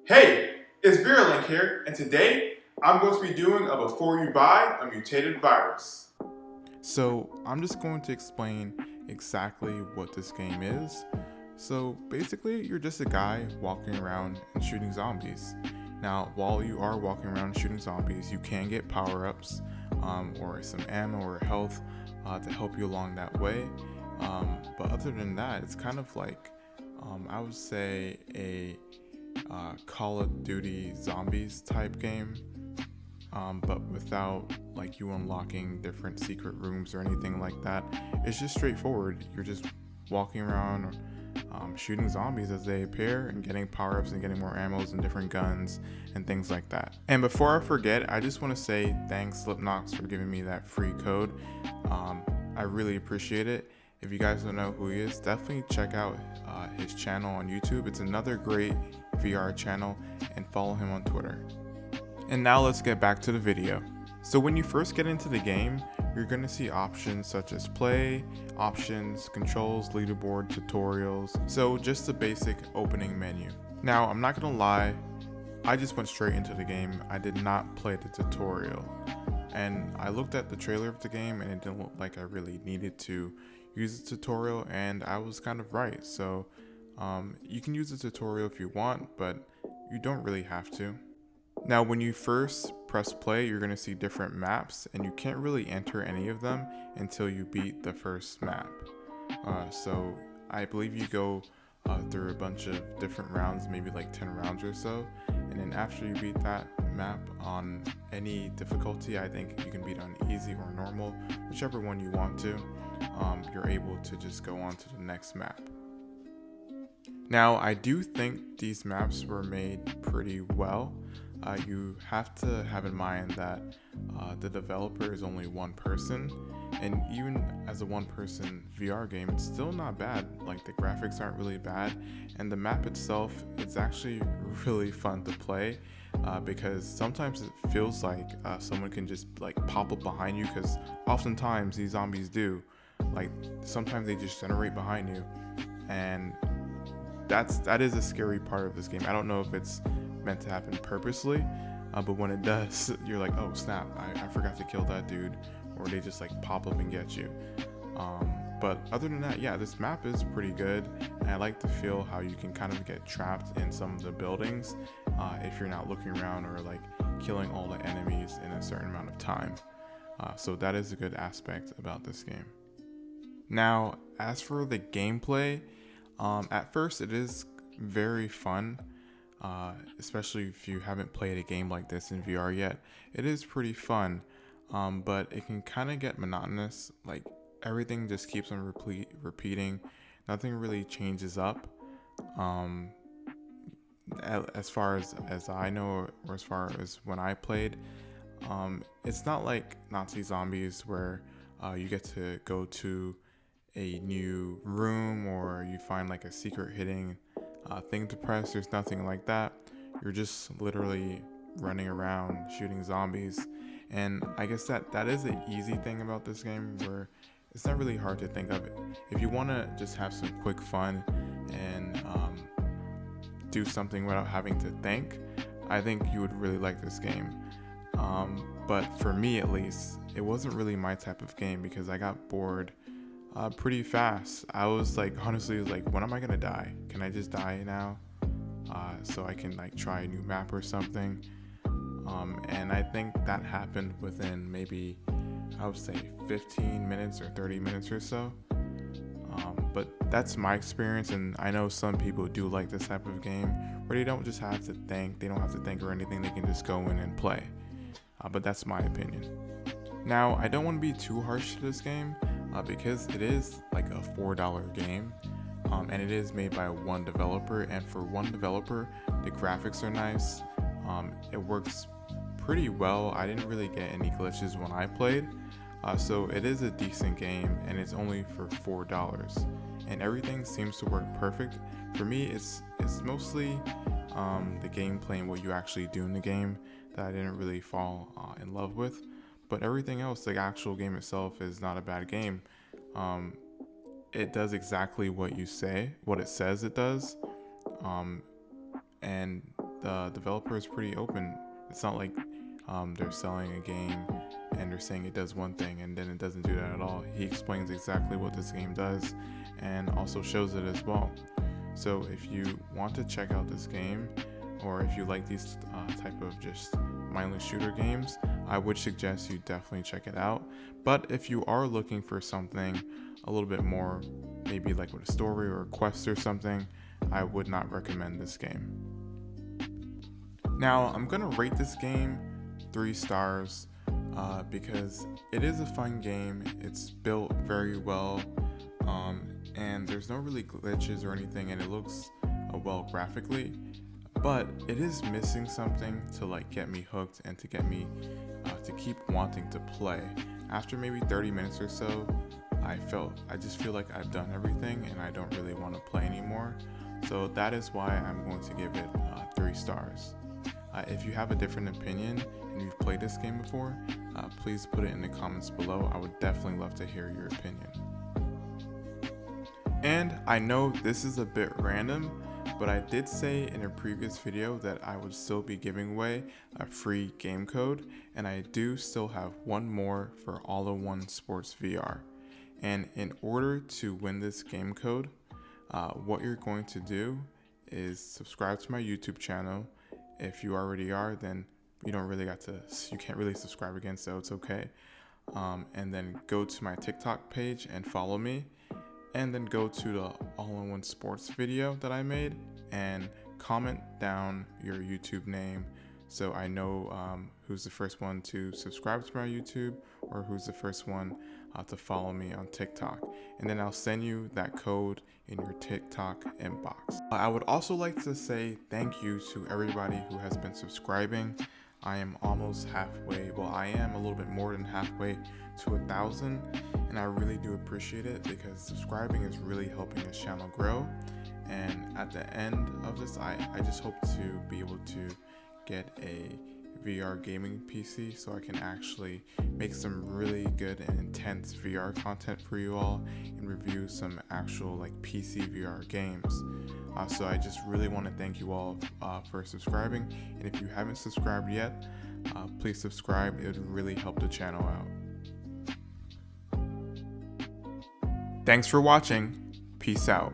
Hey, it's VRLINK here, and today I'm going to be doing a before you buy a mutated virus. So I'm just going to explain exactly what this game is. So basically, you're just a guy walking around and shooting zombies. Now, while you are walking around shooting zombies, you can get power-ups or some ammo or health to help you along that way. But other than that, it's kind of like I would say a Call of Duty zombies type game, but without like you unlocking different secret rooms or anything like that. It's just straightforward. You're just walking around shooting zombies as they appear and getting power-ups and getting more ammos and different guns and things like that. And before I forget, I just want to say thanks Slipknots for giving me that free code. I really appreciate it. If you guys don't know who he is, definitely check out his channel on YouTube. It's another great VR channel, and follow him on Twitter. And now let's get back to the video. So when you first get into the game, you're going to see options such as play, options, controls, leaderboard, tutorials. So just the basic opening menu. Now I'm not going to lie, I just went straight into the game. I did not play the tutorial. And I looked at the trailer of the game and it didn't look like I really needed to use the tutorial, and I was kind of right. So you can use the tutorial if you want, but you don't really have to. Now, when you first press play, you're going to see different maps, and you can't really enter any of them until you beat the first map. So I believe you go through a bunch of different rounds, maybe like 10 rounds or so, and then after you beat that map on any difficulty, I think you can beat on easy or normal, whichever one you want to, you're able to just go on to the next map. Now, I do think these maps were made pretty well. You have to have in mind that the developer is only one person, and even as a one-person VR game, it's still not bad. Like, the graphics aren't really bad, and the map itself, it's actually really fun to play because sometimes it feels like someone can just like pop up behind you, because oftentimes these zombies do. Like, sometimes they just generate behind you, and that is a scary part of this game. I don't know if it's meant to happen purposely, but when it does, you're like, oh snap, I forgot to kill that dude, or they just like pop up and get you. But other than that, yeah, this map is pretty good, and I like to feel how you can kind of get trapped in some of the buildings if you're not looking around or like killing all the enemies in a certain amount of time. So that is a good aspect about this game. Now, as for the gameplay, at first it is very fun. Especially if you haven't played a game like this in VR yet. It is pretty fun, but it can kind of get monotonous. Like, everything just keeps on repeating. Nothing really changes up. As far as I know, or as far as when I played, it's not like Nazi Zombies where you get to go to a new room or you find like a secret hidden thing to press. There's nothing like that. You're just literally running around shooting zombies, and I guess that is the easy thing about this game, where it's not really hard to think of it. If you want to just have some quick fun and do something without having to think, I think you would really like this game. But for me at least, it wasn't really my type of game because I got bored pretty fast. I was like, honestly, when am I gonna die? Can I just die now? So I can like try a new map or something. And I think that happened within maybe, I would say 15 minutes or 30 minutes or so. But that's my experience, and I know some people do like this type of game where they don't just have to think. They don't have to think or anything. They can just go in and play. But that's my opinion. Now, I don't want to be too harsh to this game because it is like a $4 game, and it is made by one developer. And for one developer, the graphics are nice. It works pretty well. I didn't really get any glitches when I played. So it is a decent game, and it's only for $4, and everything seems to work perfect. For me, it's mostly the gameplay and what you actually do in the game that I didn't really fall in love with. But everything else, the actual game itself, is not a bad game. It does exactly what it says it does, and the developer is pretty open. It's not like they're selling a game and they're saying it does one thing and then it doesn't do that at all. He explains exactly what this game does and also shows it as well. So if you want to check out this game, or if you like these type of just mindless shooter games, I would suggest you definitely check it out. But if you are looking for something a little bit more, maybe like with a story or a quest or something, I would not recommend this game. Now, I'm gonna rate this game 3 stars because it is a fun game. It's built very well, and there's no really glitches or anything, and it looks well graphically. But it is missing something to like get me hooked and to get me to keep wanting to play. After maybe 30 minutes or so, I just feel like I've done everything and I don't really want to play anymore. So that is why I'm going to give it 3 stars. If you have a different opinion and you've played this game before, please put it in the comments below. I would definitely love to hear your opinion. And I know this is a bit random, but I did say in a previous video that I would still be giving away a free game code, and I do still have one more for All-in-One Sports VR. And in order to win this game code, what you're going to do is subscribe to my YouTube channel. If you already are, then you can't really subscribe again, so it's okay. And then go to my TikTok page and follow me. And then go to the All-in-One Sports video that I made and comment down your YouTube name so I know who's the first one to subscribe to my YouTube or who's the first one to follow me on TikTok. And then I'll send you that code in your TikTok inbox. I would also like to say thank you to everybody who has been subscribing. I am almost halfway, well, I am a little bit more than halfway to 1,000, and I really do appreciate it because subscribing is really helping this channel grow. And at the end of this, I just hope to be able to get a VR gaming PC so I can actually make some really good and intense VR content for you all and review some actual like PC VR games. So I just really want to thank you all for subscribing, and if you haven't subscribed yet, please subscribe. It would really help the channel out. Thanks for watching. Peace out.